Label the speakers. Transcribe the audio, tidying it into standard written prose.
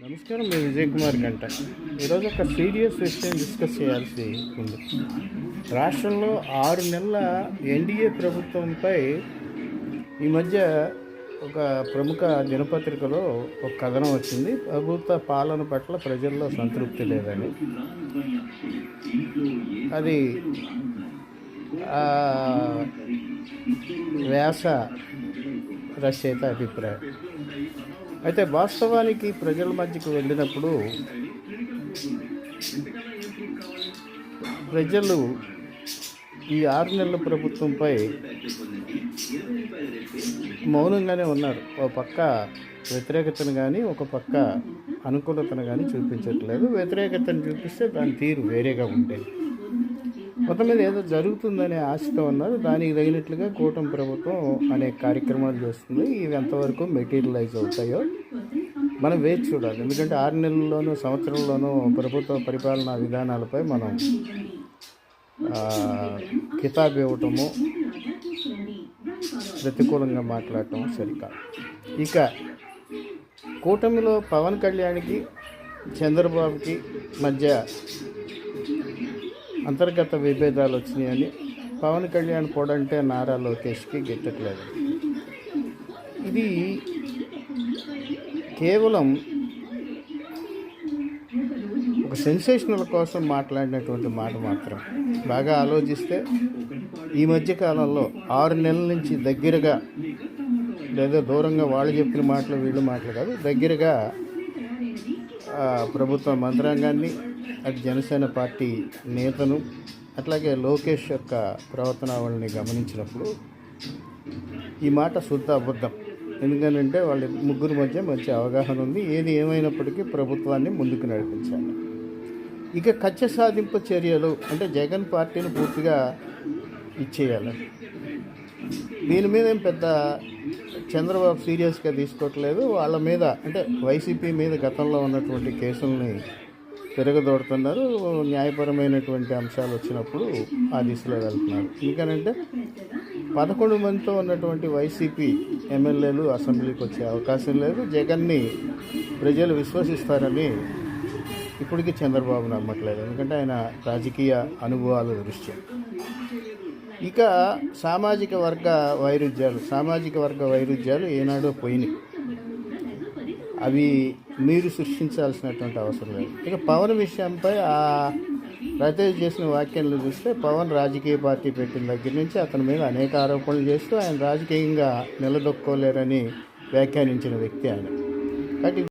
Speaker 1: నమస్కారం, మీ విజయ్ కుమార్ గంట. ఈరోజు ఒక సీరియస్ విషయం డిస్కస్ చేయాల్సి ఉంది. రాష్ట్రంలో 6 నెలల ఎన్డీఏ ప్రభుత్వంపై ఈ మధ్య ఒక ప్రముఖ దినపత్రికలో ఒక కథనం వచ్చింది. ప్రభుత్వ పాలన పట్ల ప్రజల్లో సంతృప్తి లేదని. అది వ్యాస రచయిత అభిప్రాయం. అయితే వాస్తవానికి ప్రజల మధ్యకు వెళ్ళినప్పుడు ప్రజలు ఈ 6 నెలల ప్రభుత్వంపై మౌనంగానే ఉన్నారు. ఒక పక్క వ్యతిరేకతను కానీ ఒక పక్క అనుకూలతను కానీ చూపించట్లేదు. వ్యతిరేకతను చూపిస్తే దాని తీరు వేరేగా ఉండేది. మొత్తం మీద ఏదో జరుగుతుందనే ఆశతో ఉన్నారు. దానికి తగినట్లుగా కూటమి ప్రభుత్వం అనేక కార్యక్రమాలు చేస్తుంది. ఇవి ఎంతవరకు మెటీరియలైజ్ అవుతాయో మనం వేచి చూడాలి. ఎందుకంటే 6 నెలల్లోనూ సంవత్సరంలోనూ ప్రభుత్వ పరిపాలనా విధానాలపై మనం కితాబు ఇవ్వటము, ప్రతికూలంగా మాట్లాడటం సరికాదు. ఇక కూటమిలో పవన్ కళ్యాణ్కి చంద్రబాబుకి మధ్య అంతర్గత విభేదాలు వచ్చినాయని పవన్ కళ్యాణ్ పొడంటే నారా లోకేష్కి గిట్టట్లేదు. ఇది కేవలం ఒక సెన్సేషనల్ కోసం మాట్లాడినటువంటి మాట మాత్రం. బాగా ఆలోచిస్తే ఈ మధ్య కాలంలో 6 నెలల నుంచి దగ్గరగా, లేదా దూరంగా వాళ్ళు చెప్పిన మాటలు వీళ్ళు మాటలు కాదు, దగ్గరగా ప్రభుత్వ మంత్రాంగాన్ని, అటు జనసేన పార్టీ నేతను, అట్లాగే లోకేష్ యొక్క ప్రవర్తనావళిని గమనించినప్పుడు ఈ మాట శుద్ధ అబద్ధం. ఎందుకంటే వాళ్ళ ముగ్గురు మధ్య మంచి అవగాహన ఉంది. ఏది ఏమైనప్పటికీ ప్రభుత్వాన్ని ముందుకు నడిపించాలి. ఇక కక్ష సాధింపు చర్యలు అంటే జగన్ పార్టీని పూర్తిగా ఇచ్చేయాలి. దీని మీద ఏం పెద్ద చంద్రబాబు సీరియస్గా తీసుకోవట్లేదు. వాళ్ళ మీద అంటే వైసీపీ మీద గతంలో ఉన్నటువంటి కేసుల్ని తిరగదోడుతున్నారు. న్యాయపరమైనటువంటి అంశాలు వచ్చినప్పుడు ఆ దిశలో వెళ్తున్నారు. ఎందుకనంటే 11 మందితో ఉన్నటువంటి వైసీపీ ఎమ్మెల్యేలు అసెంబ్లీకి వచ్చే అవకాశం లేదు. జగన్ని ప్రజలు విశ్వసిస్తారని ఇప్పటికీ చంద్రబాబు నమ్మట్లేదు. ఎందుకంటే ఆయన రాజకీయ అనుభవాల దృష్ట్యా. ఇక సామాజిక వర్గ వైరుధ్యాలు ఏనాడో పోయినాయి. అవి మీరు సృష్టించాల్సినటువంటి అవసరం లేదు. ఇక పవన్ విషయంపై ఆ రచయిత చేసిన వ్యాఖ్యలు చూస్తే పవన్ రాజకీయ పార్టీ పెట్టిన దగ్గర నుంచి అతని మీద అనేక ఆరోపణలు చేస్తూ ఆయన రాజకీయంగా నిలదొక్కోలేరని వ్యాఖ్యానించిన వ్యక్తి ఆయన. కాబట్టి